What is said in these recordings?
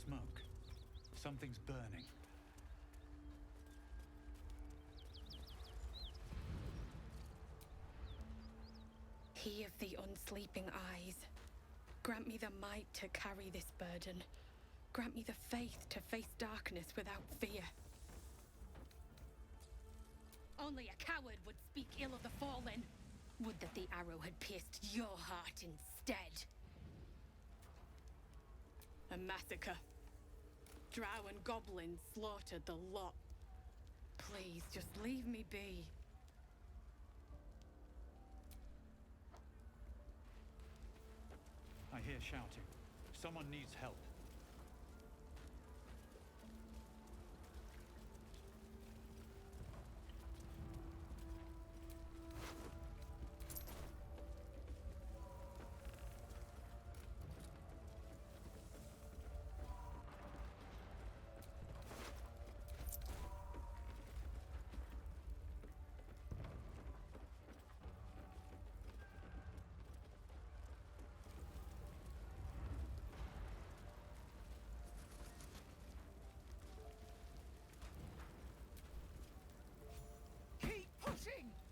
smoke. Something's burning. He of the unsleeping eyes, grant me the might to carry this burden. Grant me the faith to face darkness without fear. Only a coward would speak ill of the fallen. Would that the arrow had pierced your heart instead. A massacre. Drow and goblins slaughtered the lot. Please, just leave me be. I hear shouting. Someone needs help.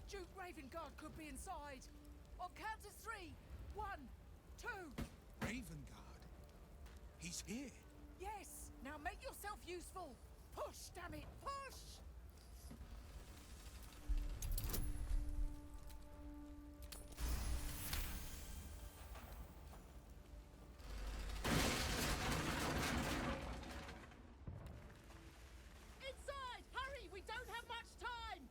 Duke Ravengard could be inside. On count to 3. 1, 2. Ravengard? He's here. Yes. Now make yourself useful. Push, damn it, push! Inside! Hurry! We don't have much time!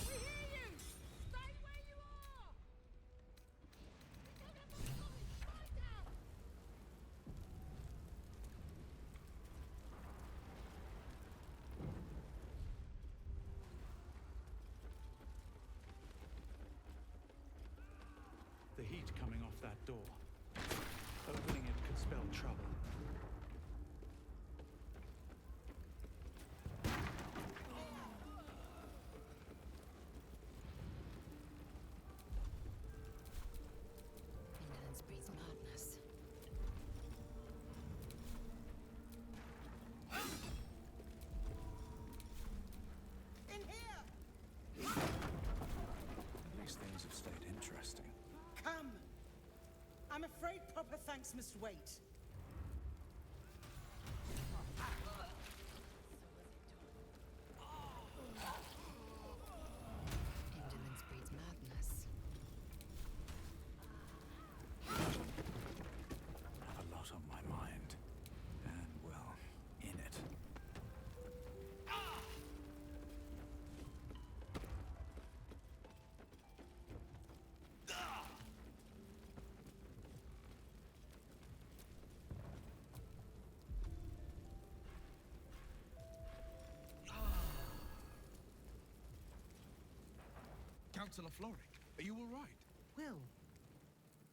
We hear you! Stay where you are! We don't have much time! Find out! The heat coming off that door. Opening it could spell trouble. Indolence breeds madness. In here! At least things have stayed interesting. Come! I'm afraid proper thanks must wait. Indolence breeds madness. I have a lot on my mind. And, well, in it. Councillor Floric, are you all right? Will,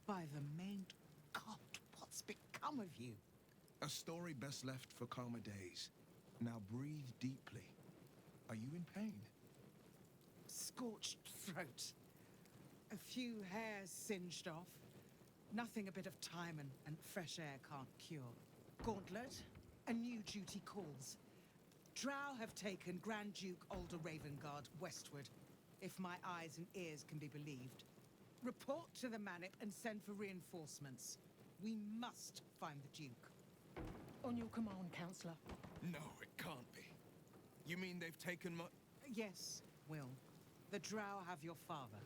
by the main God, what's become of you? A story best left for calmer days. Now breathe deeply. Are you in pain? Scorched throat. A few hairs singed off. Nothing a bit of time and fresh air can't cure. Gauntlet, a new duty calls. Drow have taken Grand Duke Alder Ravengard westward, if my eyes and ears can be believed. Report to the Manip and send for reinforcements. We must find the Duke. On your command, Councillor. No, it can't be. You mean they've taken my... Yes, Will. The Drow have your father.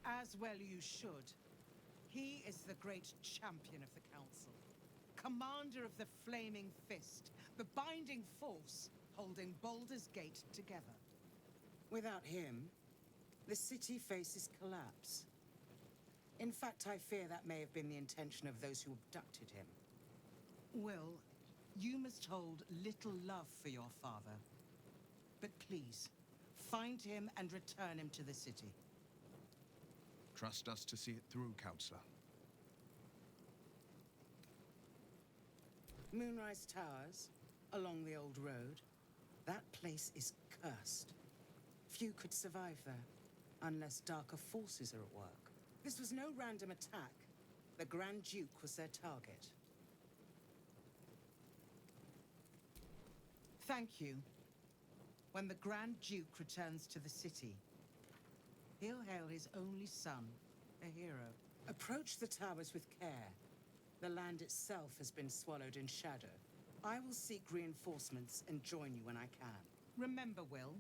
As well you should. He is the great champion of the Council. Commander of the Flaming Fist, the binding force holding Baldur's Gate together. Without him, the city faces collapse. In fact, I fear that may have been the intention of those who abducted him. Will, you must hold little love for your father. But please, find him and return him to the city. Trust us to see it through, Councillor. Moonrise Towers, along the old road. That place is cursed. Few could survive there, unless darker forces are at work. This was no random attack. The Grand Duke was their target. Thank you. When the Grand Duke returns to the city, he'll hail his only son, a hero. Approach the towers with care. The land itself has been swallowed in shadow. I will seek reinforcements and join you when I can. Remember, Will,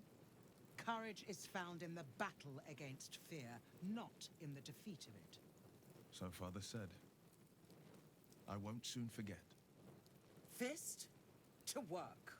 courage is found in the battle against fear, not in the defeat of it. So Father said. I won't soon forget. Fist to work.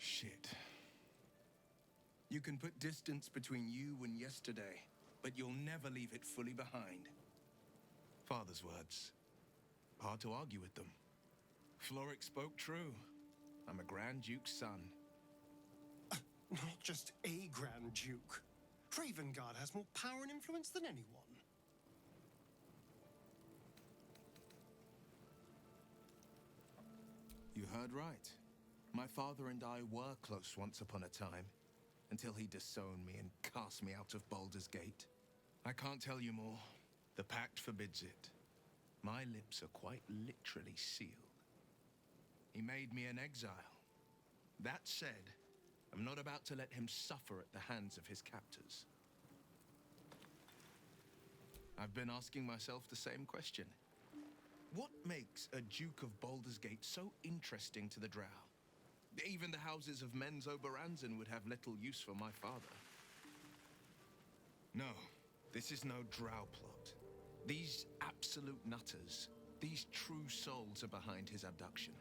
Shit. You can put distance between you and yesterday, but you'll never leave it fully behind. Father's words. Hard to argue with them. Floric spoke true. I'm a Grand Duke's son. Not just a Grand Duke. Ravengard has more power and influence than anyone. You heard right. My father and I were close once upon a time, until he disowned me and cast me out of Baldur's Gate. I can't tell you more. The pact forbids it. My lips are quite literally sealed. He made me an exile. That said, I'm not about to let him suffer at the hands of his captors. I've been asking myself the same question. What makes a Duke of Baldur's Gate so interesting to the Drow? Even the houses of Men's Oberanzen would have little use for my father. No, this is no Drow plot. These absolute nutters, these true souls are behind his abduction.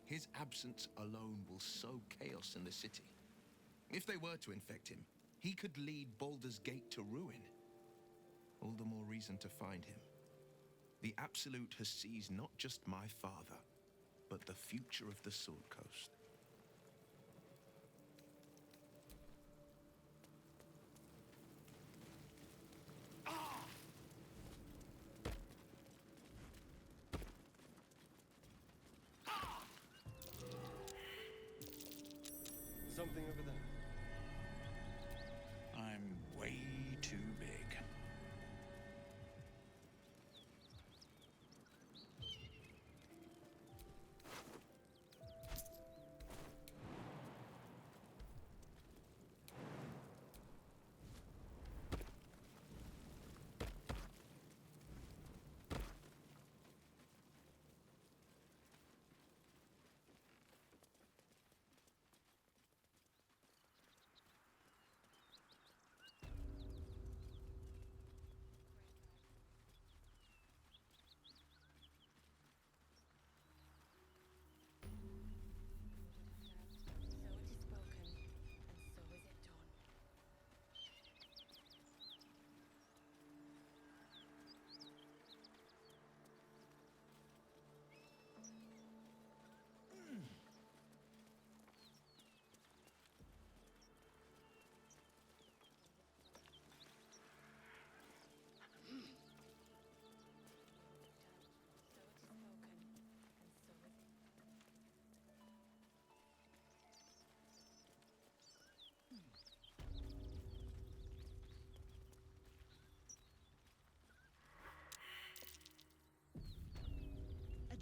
His absence alone will sow chaos in the city. If they were to infect him, he could lead Baldur's Gate to ruin. All the more reason to find him. The Absolute has seized not just my father, but the future of the Sword Coast. Something over there. I'm way too big.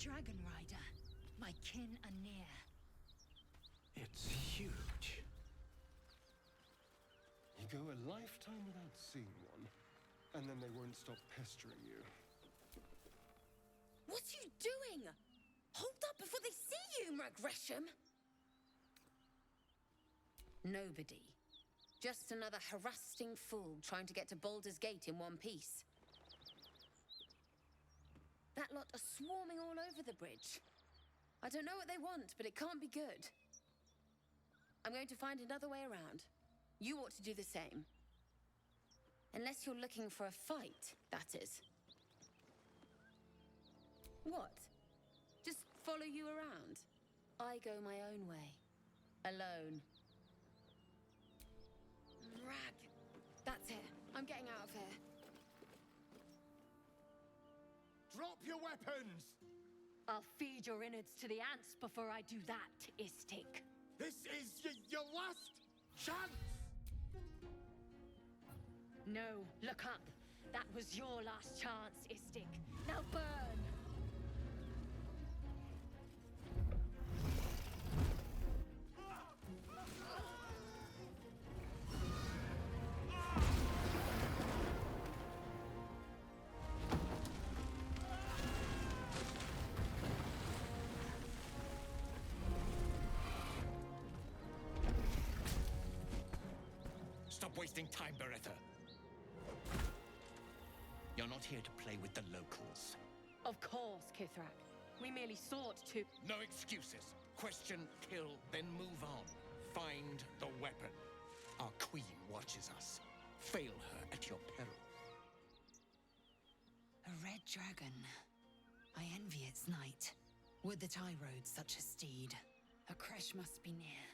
dragon rider. My kin are near. It's huge. You go a lifetime without seeing one, and then they won't stop pestering you. What are you doing? Hold up before they see you, Mrag Gresham! Nobody. Just another harassing fool trying to get to Baldur's Gate in one piece. That lot are swarming all over the bridge. I don't know what they want, but it can't be good. I'm going to find another way around. You ought to do the same. Unless you're looking for a fight, that is. What? Just follow you around? I go my own way. Alone. Rag. That's it. I'm getting out of here. Drop your weapons! I'll feed your innards to the ants before I do that, Istik. This is your last chance! No, look up. That was your last chance, Istik. Now burn! Stop wasting time, Beretta. You're not here to play with the locals. Of course, Kithrak. We merely sought to... No excuses. Question, kill, then move on. Find the weapon. Our queen watches us. Fail her at your peril. A red dragon. I envy its knight. Would that I rode such a steed. A crash must be near.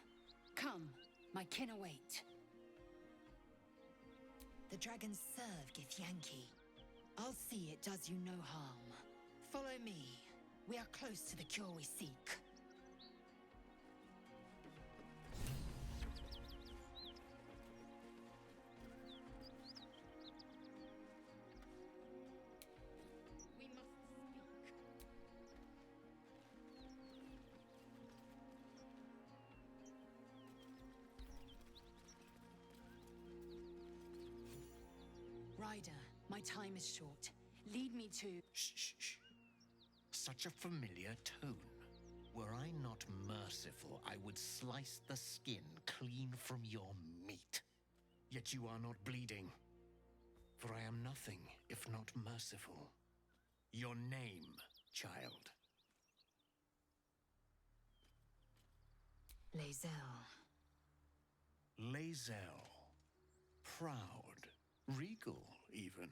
Come, my kin await. The dragons serve Githyanki. I'll see it does you no harm. Follow me. We are close to the cure we seek. We must speak. Ryder, my time is short. Lead me to... Shh, shh, shh. Such a familiar tone. Were I not merciful, I would slice the skin clean from your meat. Yet you are not bleeding. For I am nothing if not merciful. Your name, child. Lae'zel. Lae'zel. Proud. Regal, even.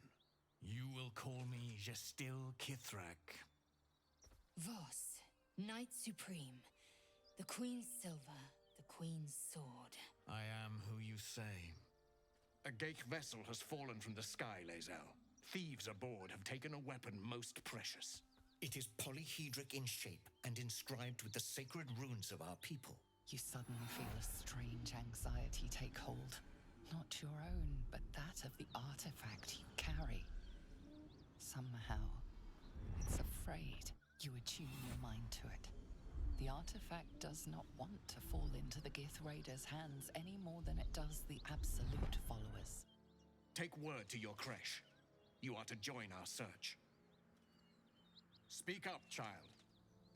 You will call me Gestil Kithrak. Voss, Knight Supreme. The Queen's silver, the Queen's sword. I am who you say. A Geich vessel has fallen from the sky, Lae'zel. Thieves aboard have taken a weapon most precious. It is polyhedric in shape and inscribed with the sacred runes of our people. You suddenly feel a strange anxiety take hold. Not your own, but that of the artifact you carry. Somehow, it's afraid. You attune your mind to it. The artifact does not want to fall into the Gith Raiders' hands any more than it does the Absolute followers. Take word to your creche. You are to join our search. Speak up, child.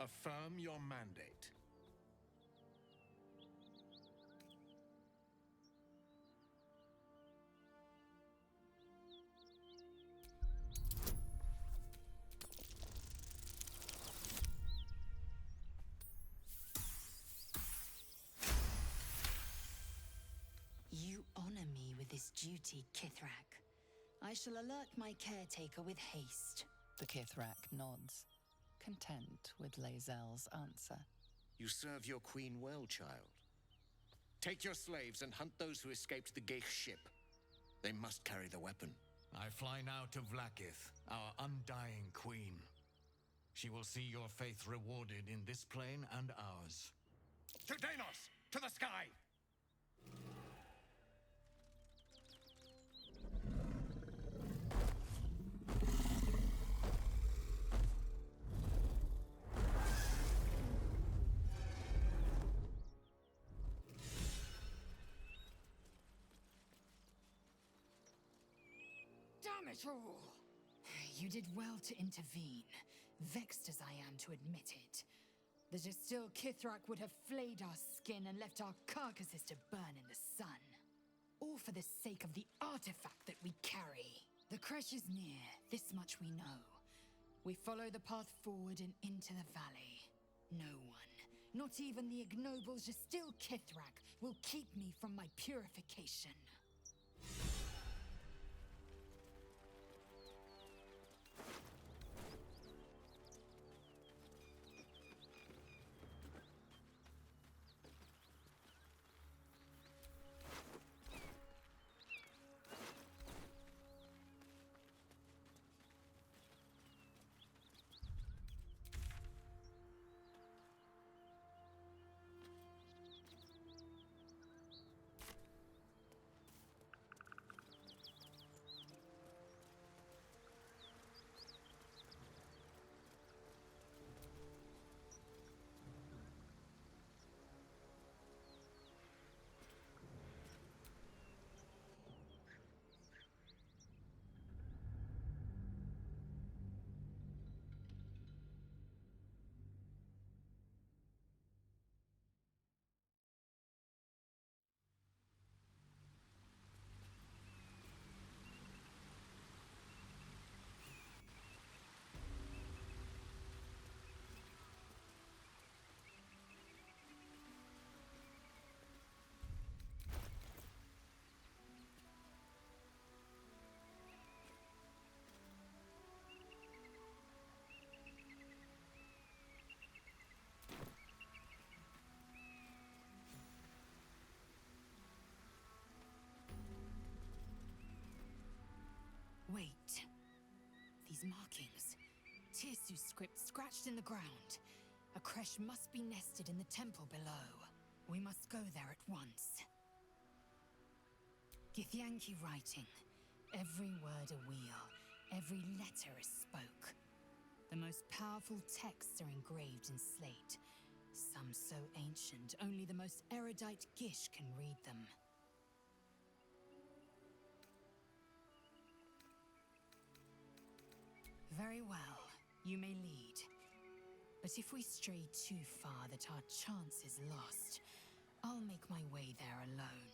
Affirm your mandate. You honor me with this duty, Kithrak. I shall alert my caretaker with haste. The Kithrak nods, content with Lae'zel's answer. You serve your queen well, child. Take your slaves and hunt those who escaped the Geich ship. They must carry the weapon. I fly now to Vlaakith, our undying queen. She will see your faith rewarded in this plane and ours. To Danos! To the sky! it all! You did well to intervene, vexed as I am to admit it. The distilled Kithrak would have flayed our skin and left our carcasses to burn in the sun. All for the sake of the artifact that we carry. The crash is near, this much we know. We follow the path forward and into the valley. No one, not even the ignoble Gestil Kithrak, will keep me from my purification. Wait. These markings. Tirsu script scratched in the ground. A creche must be nested in the temple below. We must go there at once. Githyanki writing. Every word a wheel. Every letter is spoke. The most powerful texts are engraved in slate. Some so ancient, only the most erudite Gish can read them. Very well, you may lead. But if we stray too far that our chance is lost, I'll make my way there alone.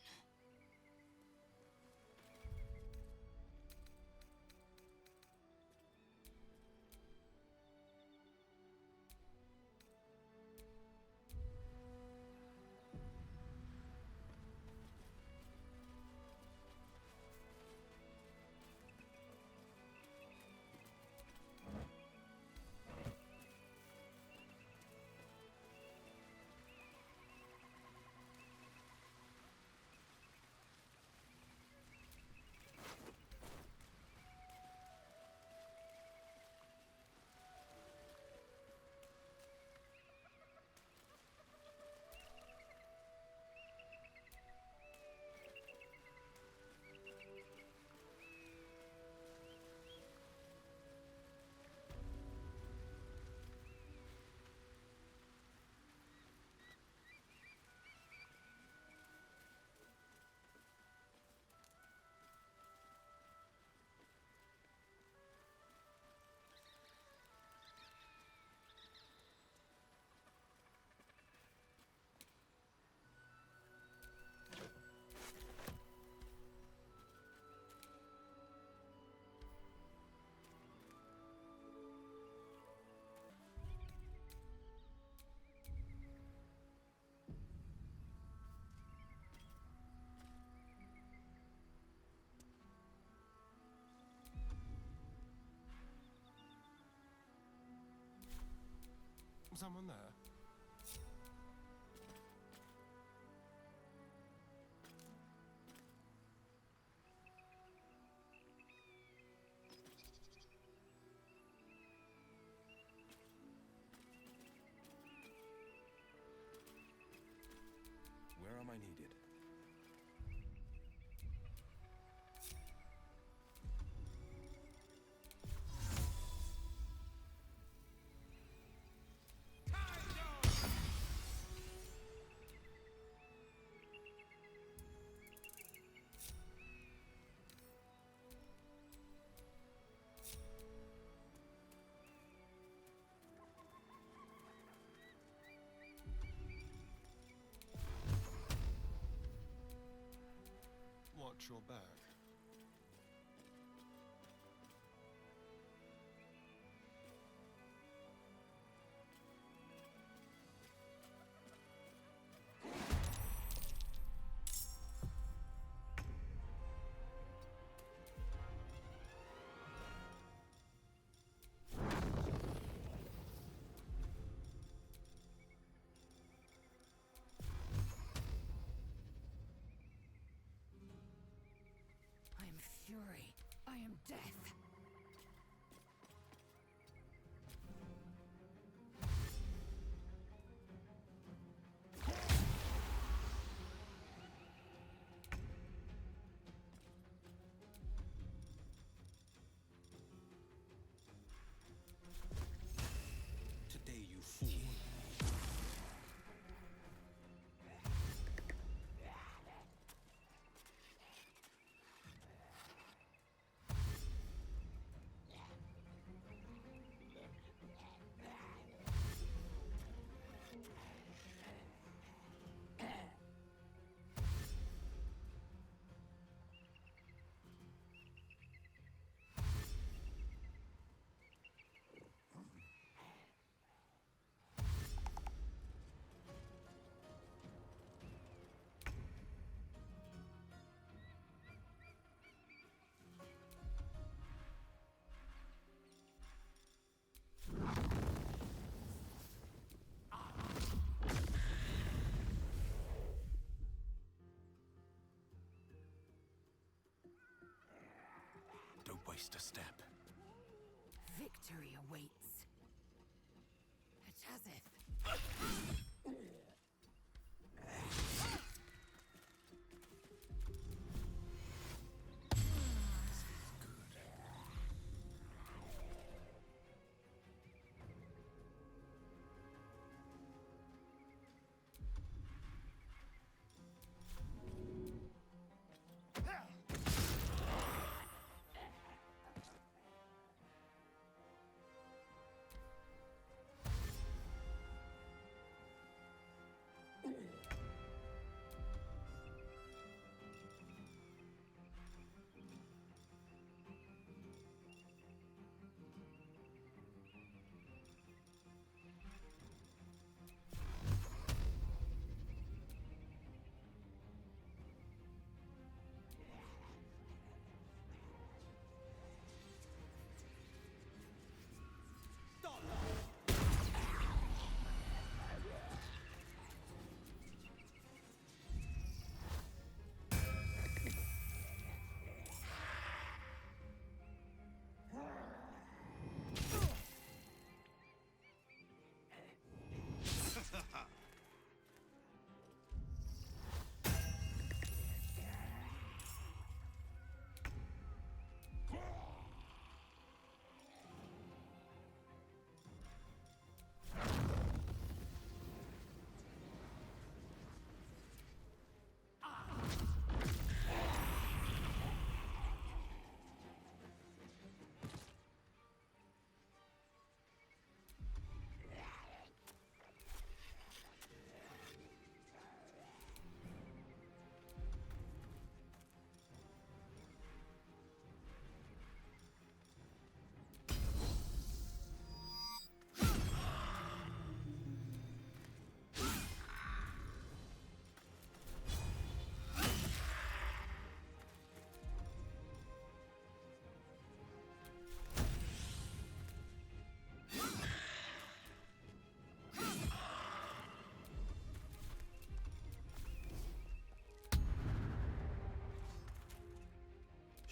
Someone there? Where am I needed? Time Watch your back. I am fury. I am death. Today, you fool. Don't waste a step. Victory awaits. Etazith.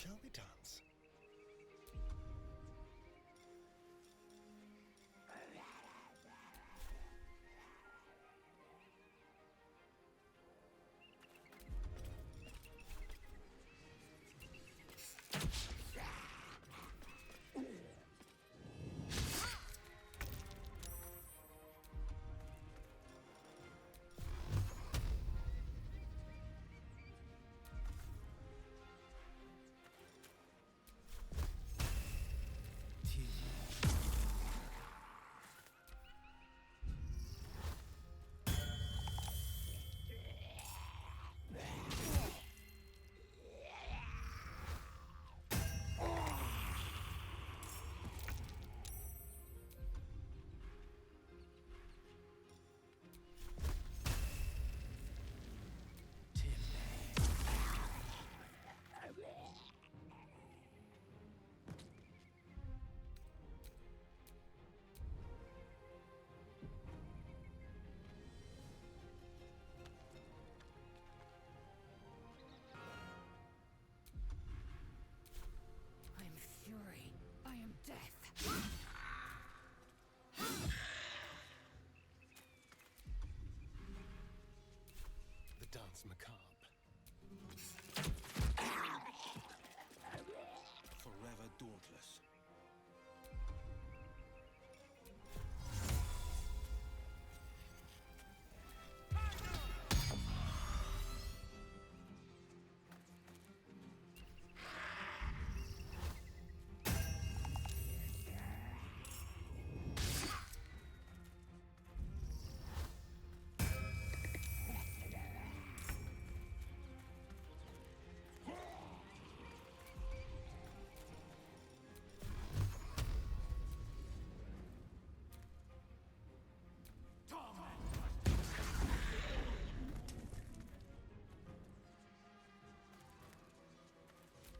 Shall we dance? That's macabre. Forever dauntless.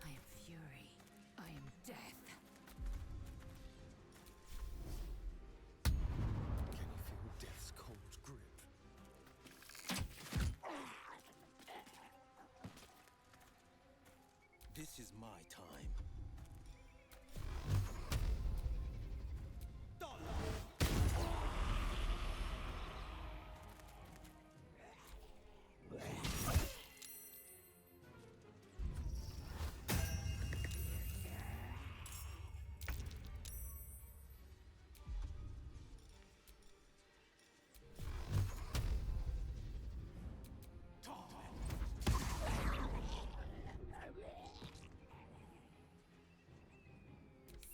I am fury. I am death. Can you feel death's cold grip? This is my time.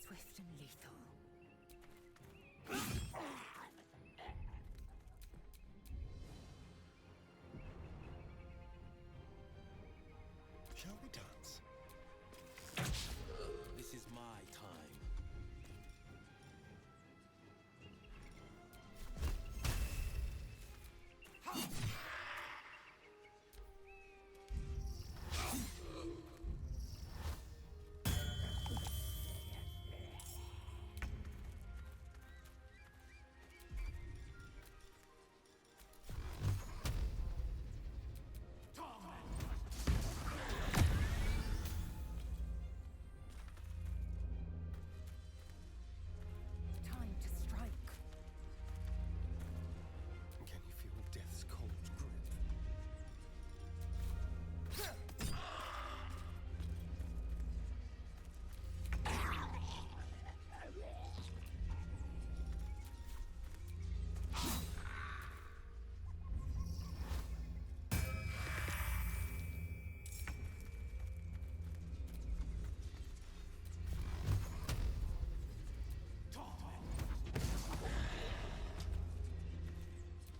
Swift and lethal. Shall we dance? This is my time. Time to strike. Can you feel death's cold grip?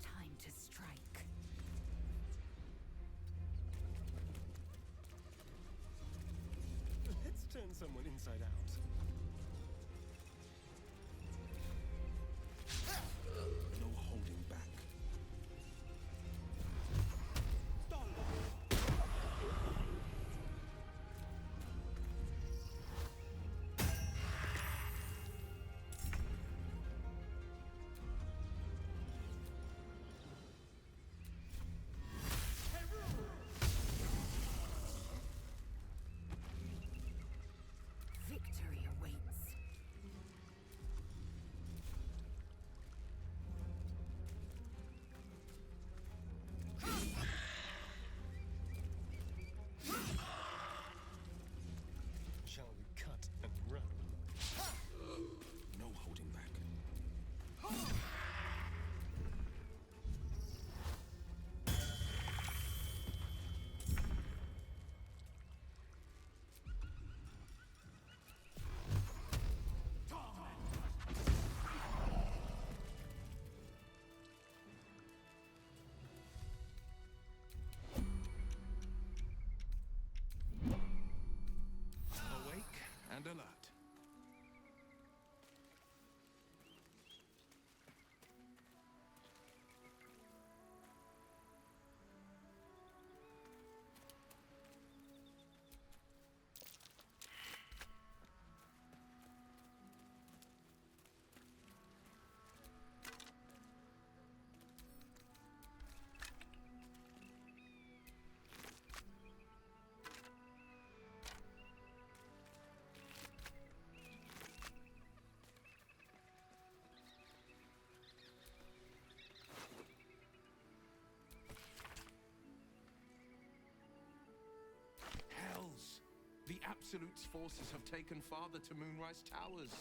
Time to strike. Let's turn someone inside out. No holding back. Victory awaits. Shall we cut and run? No holding back. Awake and alert. Absolute's forces have taken father to Moonrise Towers.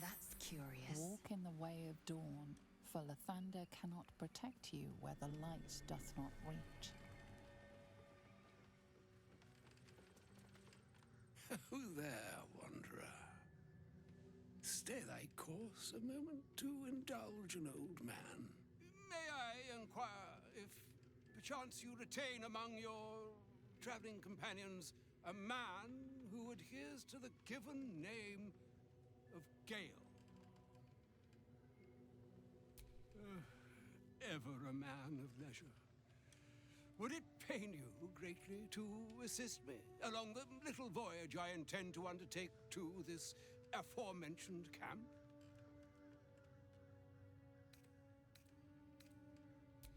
That's curious. Walk in the way of dawn, for Lathander cannot protect you where the light doth not reach. Who there, wanderer? Stay thy course a moment to indulge an old man. May I inquire if perchance you retain among your traveling companions a man who adheres to the given name of Gale? Ever a man of leisure. Would it pain you greatly to assist me along the little voyage I intend to undertake to this aforementioned camp?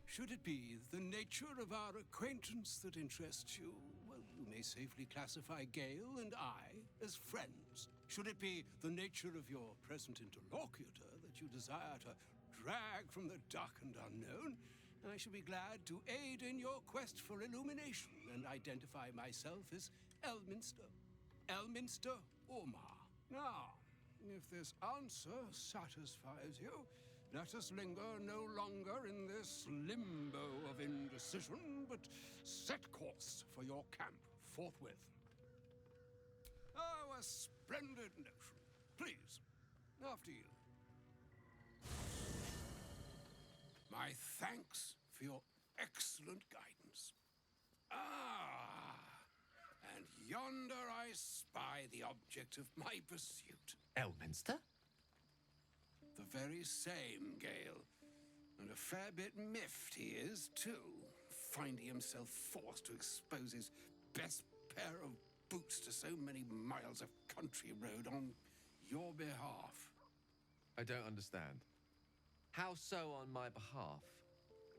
Should it be the nature of our acquaintance that interests you, well, you may safely classify Gale and I as friends. Should it be the nature of your present interlocutor that you desire to drag from the dark and unknown, I shall be glad to aid in your quest for illumination and identify myself as Elminster. Elminster Ormar. Now, if this answer satisfies you, let us linger no longer in this limbo of indecision, but set course for your camp forthwith. Oh, a splendid notion. Please, after you. My thanks for your excellent guidance. And yonder I spy the object of my pursuit. Elminster? The very same, Gale. And a fair bit miffed he is, too, finding himself forced to expose his best pair of boots to so many miles of country road on your behalf. I don't understand. How so on my behalf?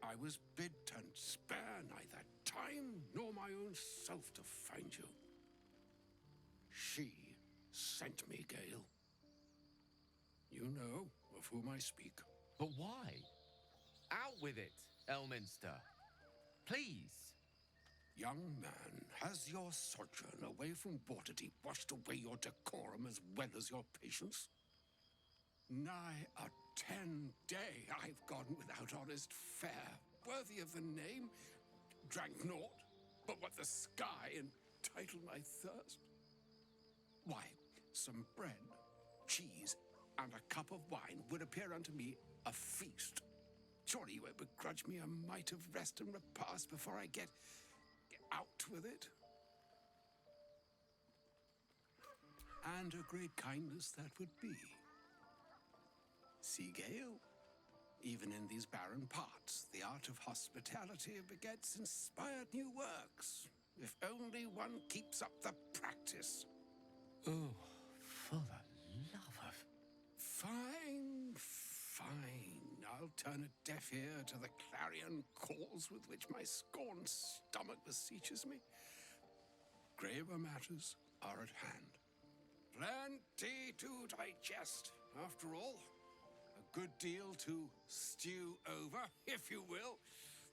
I was bid to spare neither time nor my own self to find you. She sent me, Gale. You know of whom I speak. But why? Out with it, Elminster. Please. Young man, has your sojourn away from Waterdeep washed away your decorum as well as your patience? Nigh a 10-day I've gone without honest fare, worthy of the name, drank naught but what the sky entitled my thirst. Why, some bread, cheese, and a cup of wine would appear unto me a feast. Surely you won't begrudge me a mite of rest and repast before I get out with it? And a great kindness that would be. See, Gale, even in these barren parts, the art of hospitality begets inspired new works, if only one keeps up the practice. Oh, for the love of... Fine, fine. I'll turn a deaf ear to the clarion calls with which my scorned stomach beseeches me. Graver matters are at hand. Plenty to digest, after all. A good deal to stew over, if you will.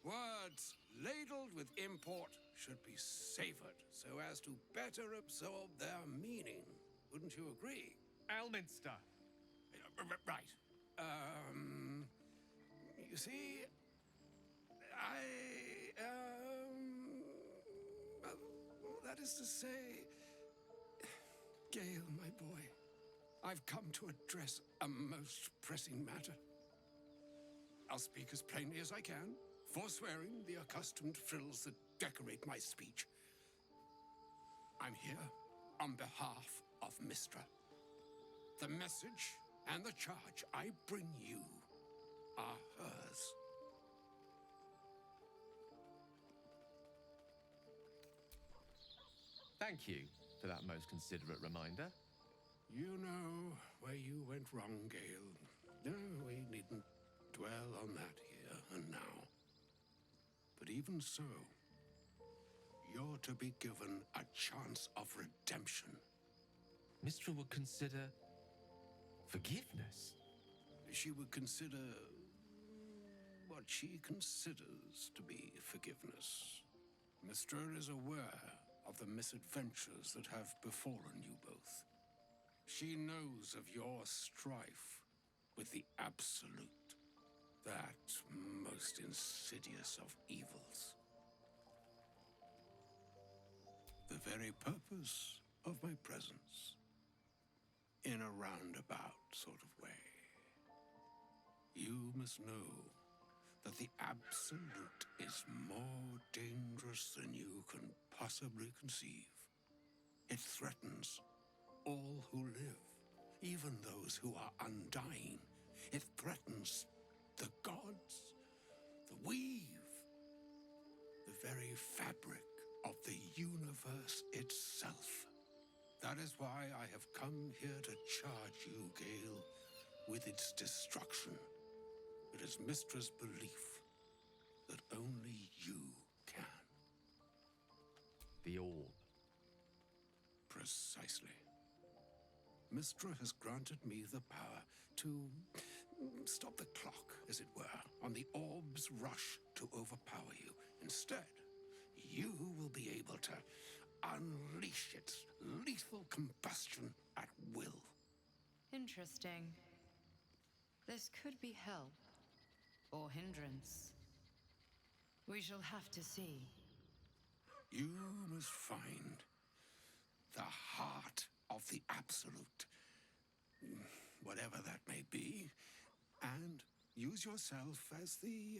Words ladled with import should be savored so as to better absorb their meaning. Wouldn't you agree? Elminster. Right. You see, well, that is to say, Gale, my boy, I've come to address a most pressing matter. I'll speak as plainly as I can, forswearing the accustomed frills that decorate my speech. I'm here on behalf of Mistra. The message and the charge I bring you are hers. Thank you for that most considerate reminder. You know where you went wrong, Gale. No, we needn't dwell on that here and now. But even so, you're to be given a chance of redemption. Mistra would consider forgiveness. She would consider what she considers to be forgiveness. Mistra is aware of the misadventures that have befallen you both. She knows of your strife with the Absolute, that most insidious of evils. The very purpose of my presence, in a roundabout sort of way. You must know that the Absolute is more dangerous than you can possibly conceive. It threatens all who live, even those who are undying. It threatens the gods, the weave, the very fabric of the universe itself. That is why I have come here to charge you, Gale, with its destruction. It is Mistra's belief that only you can. The orb. Precisely. Mistra has granted me the power to stop the clock, as it were, on the orb's rush to overpower you. Instead, you will be able to unleash its lethal combustion at will. Interesting. This could be help. Or hindrance. We shall have to see. You must find the heart of the Absolute, whatever that may be, and use yourself as the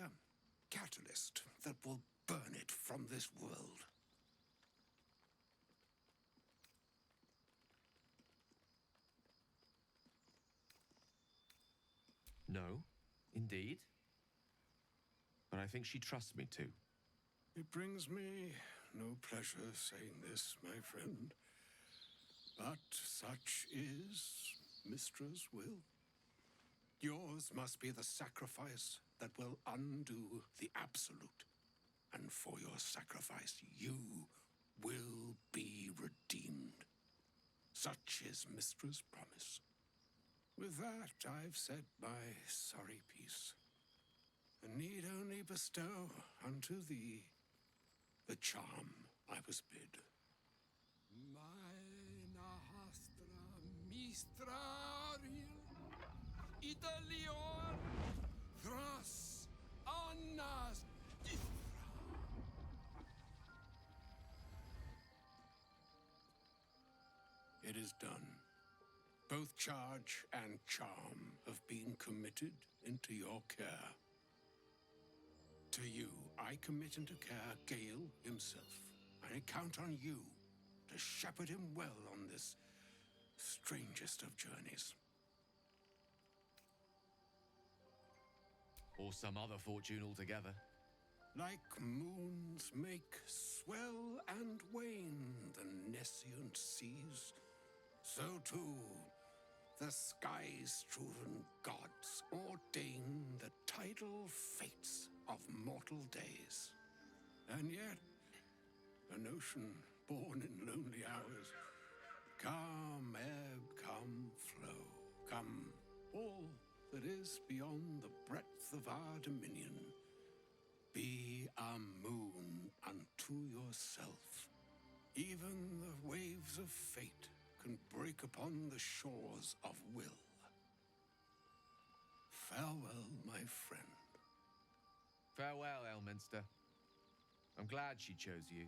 catalyst that will burn it from this world. No, indeed. But I think she trusts me too. It brings me no pleasure saying this, my friend. But such is Mistra's will. Yours must be the sacrifice that will undo the Absolute. And for your sacrifice, you will be redeemed. Such is Mistra's promise. With that, I've said my sorry piece, and need only bestow unto thee the charm I was bid. Meine Hastra Mistrariel Idalior Thras Annas It is done. Both charge and charm have been committed into your care. To you, I commit into care Gale himself. I count on you to shepherd him well on this strangest of journeys. Or some other fortune altogether. Like moons make swell and wane the nescient seas, so too the sky-strewn gods ordain the tidal fates of mortal days. And yet, an ocean born in lonely hours, come ebb, come flow, come all that is beyond the breadth of our dominion. Be a moon unto yourself. Even the waves of fate can break upon the shores of will. Farewell, my friend. Farewell, Elminster. I'm glad she chose you.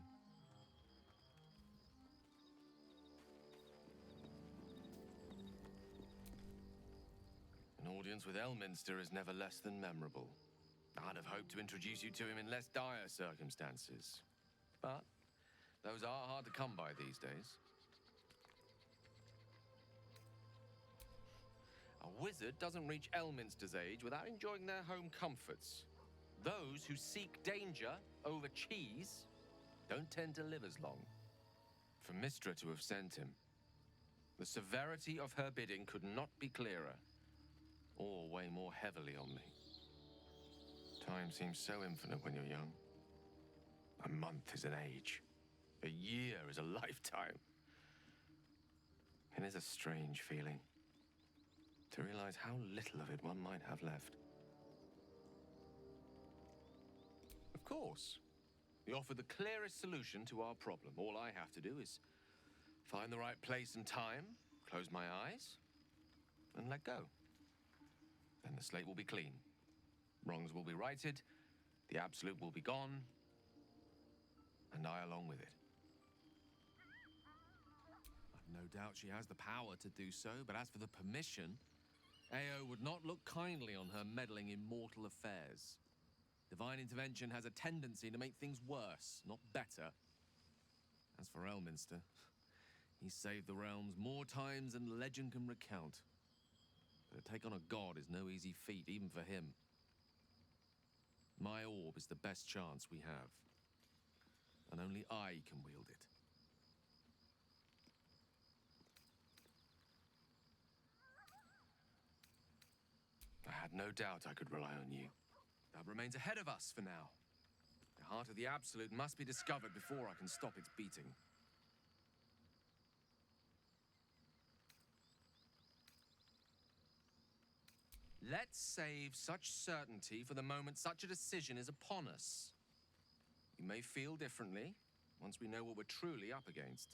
An audience with Elminster is never less than memorable. I'd have hoped to introduce you to him in less dire circumstances. But those are hard to come by these days. A wizard doesn't reach Elminster's age without enjoying their home comforts. Those who seek danger over cheese don't tend to live as long. For Mystra to have sent him, the severity of her bidding could not be clearer, or weigh more heavily on me. Time seems so infinite when you're young. A month is an age. A year is a lifetime. It is a strange feeling to realize how little of it one might have left. Of course, you offer the clearest solution to our problem. All I have to do is find the right place and time, close my eyes, and let go. Then the slate will be clean. Wrongs will be righted, the absolute will be gone, and I along with it. I've no doubt she has the power to do so, but as for the permission, Ao would not look kindly on her meddling in mortal affairs. Divine intervention has a tendency to make things worse, not better. As for Elminster, he saved the realms more times than legend can recount. But to take on a god is no easy feat, even for him. My orb is the best chance we have, and only I can wield it. I had no doubt I could rely on you. That remains ahead of us for now. The heart of the Absolute must be discovered before I can stop its beating. Let's save such certainty for the moment such a decision is upon us. You may feel differently once we know what we're truly up against.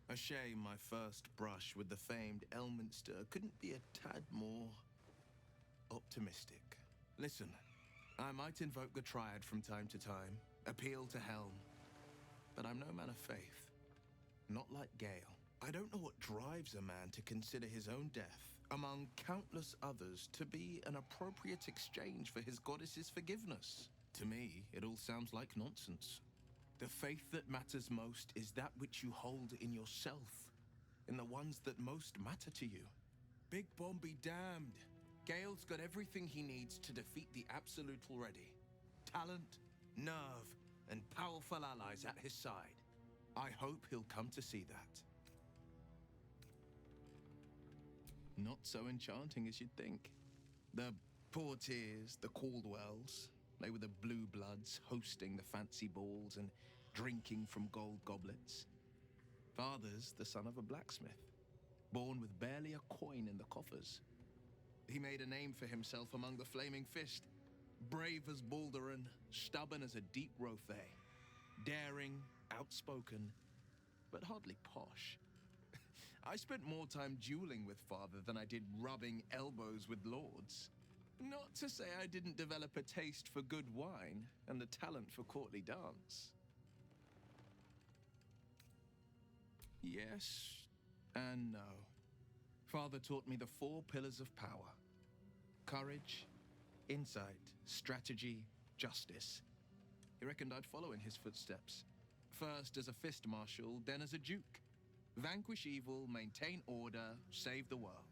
A shame my first brush with the famed Elminster couldn't be a tad more optimistic. Listen, I might invoke the Triad from time to time, appeal to Helm, but I'm no man of faith. Not like Gale. I don't know what drives a man to consider his own death, among countless others, to be an appropriate exchange for his goddess's forgiveness. To me, it all sounds like nonsense. The faith that matters most is that which you hold in yourself, in the ones that most matter to you. Big Bomb be damned. Gale's got everything he needs to defeat the Absolute already. Talent, nerve, and powerful allies at his side. I hope he'll come to see that. Not so enchanting as you'd think. The Portiers, the Caldwells, they were the blue bloods hosting the fancy balls and drinking from gold goblets. Father's the son of a blacksmith, born with barely a coin in the coffers. He made a name for himself among the Flaming Fist, brave as Baldur and stubborn as a deep Rothe, daring, outspoken, but hardly posh. I spent more time dueling with Father than I did rubbing elbows with lords. Not to say I didn't develop a taste for good wine and the talent for courtly dance. Yes and no. Father taught me the 4 pillars of power: courage, insight, strategy, justice. He reckoned I'd follow in his footsteps. First as a fist marshal, then as a duke. Vanquish evil, maintain order, save the world.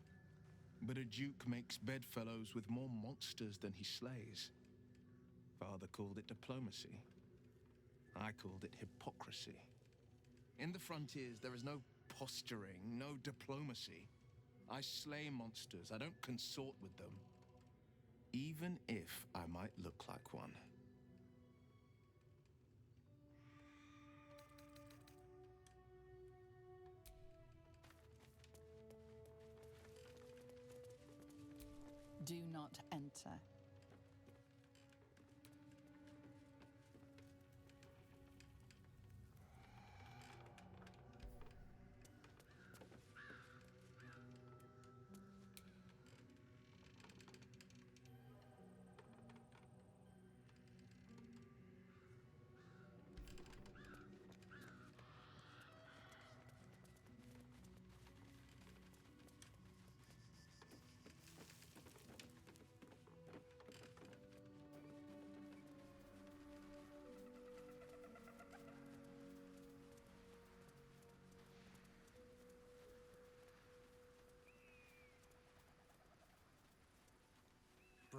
But a duke makes bedfellows with more monsters than he slays. Father called it diplomacy. I called it hypocrisy. In the frontiers, there is no posturing, no diplomacy. I slay monsters, I don't consort with them. Even if I might look like one. Do not enter.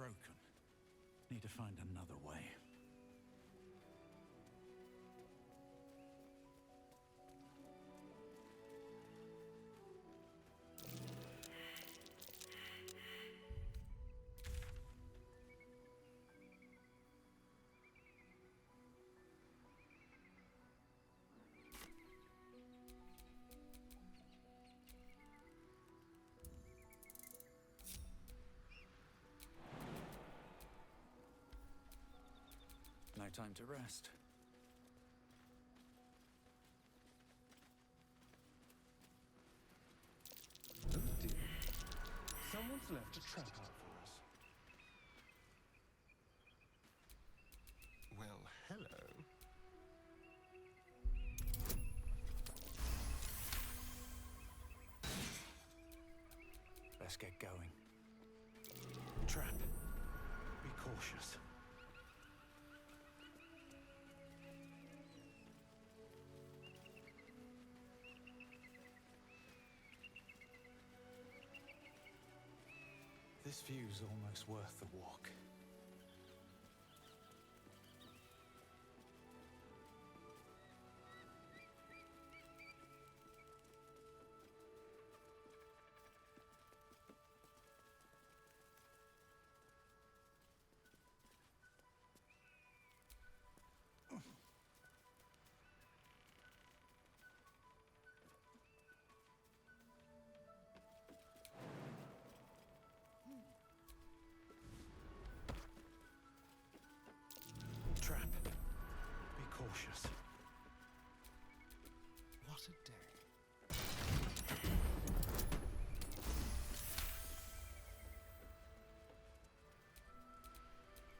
broken. Need to find another way. No time to rest. Oh dear. Someone's left a trap out for us. Well, hello. Let's get going. Trap. Be cautious. This view's almost worth the walk. Trap. Be cautious. What a day.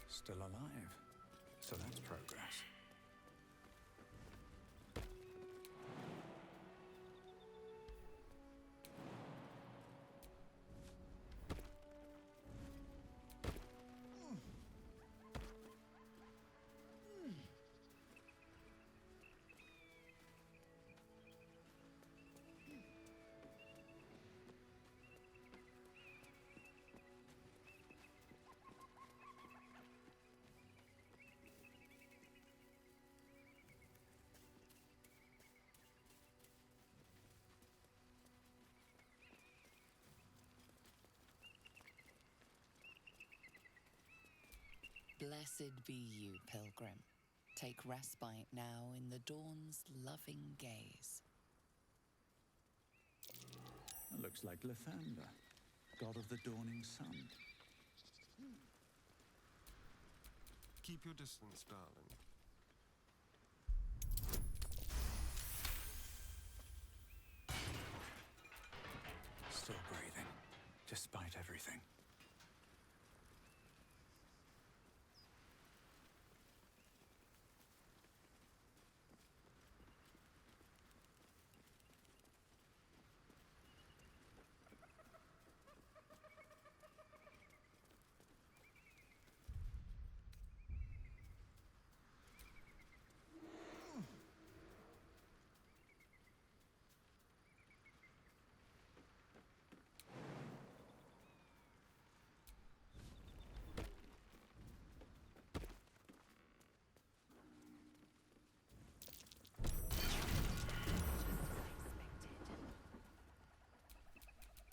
Still alive. So that's progress. Blessed be you, pilgrim. Take respite now in the dawn's loving gaze. It looks like Lathander, god of the dawning sun. Keep your distance, darling. Still breathing, despite everything.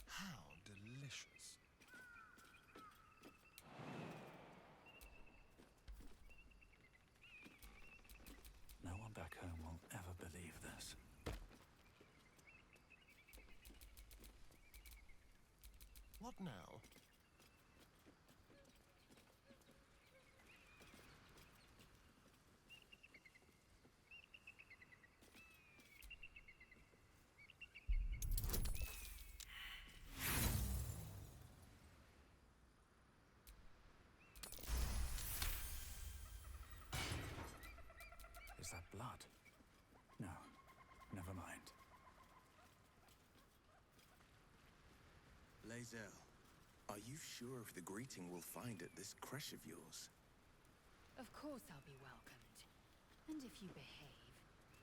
How delicious. No one back home will ever believe this. What now? Is that blood? No, never mind. Lae'zel, are you sure of the greeting we'll find at this creche of yours? Of course I'll be welcomed. And if you behave,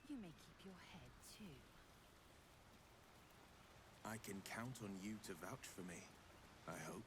you may keep your head too. I can count on you to vouch for me, I hope.